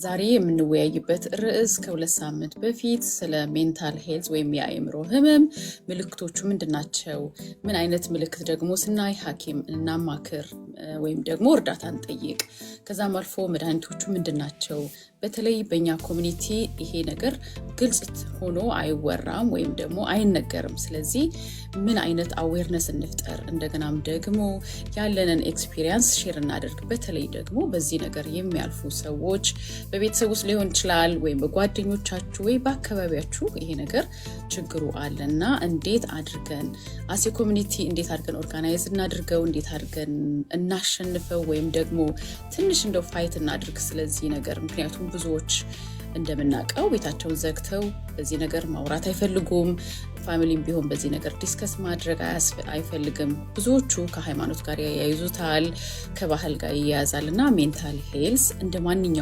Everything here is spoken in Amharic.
ዛሬ የምንወያይበት ርዕስ ከሁለት ሳምንት በፊት ስለ ሜንታል ሄልዝ ወይም የአእምሮ ህመም ምልክቶቹ ምንድናቸው? ምን አይነት ምልክት ደግሞ ስናይ ሐኪም እናማክር ወይም ደግሞ እርዳታ እንጠይቅ? ከዛም አልፎ መድኃኒቶቹ ምንድናቸው? በተለይ በእኛ ኮሚኒቲ ይሄ ነገር ግልጽ ሆኖ አይወራም ወይም ደግሞ አይነገርም። ስለዚህ ምን አይነት አዌርነስ እንፍጠር? እንደገናም ደግሞ ያለንን ኤክስፒሪየንስ ሼር እናደርግ። በተለይ ደግሞ በዚህ ነገር የሚያልፉ ሰዎች በቤተሰብ ውስጥ ሊሆን ይችላል ወይም በጓደኞቻችሁ ወይ በአካባቢያችሁ ይሄ ነገር ችግሩ አለና እንዴት አድርገን አሴ ኮሚኒቲ እንዴት አድርገን ኦርጋናይዝ እናድርገው፣ እንዴት አድርገን እናሸንፈው ወይም ደግሞ ትንሽ እንደው ፋይት እናድርግ ስለዚህ ነገር። ምክንያቱም ብዙዎች እንደምናውቀው ቤታቸውን ዘግተው በዚህ ነገር ማውራት አይፈልጉም። ፋሚሊም ቢሆን በዚህ ነገር ዲስከስ ማድረግ አይፈልግም። ብዙዎቹ ከሃይማኖት ጋር ያያይዙታል፣ ከባህል ጋር ይያያዛልና ሜንታል ሄልዝ እንደማንኛውም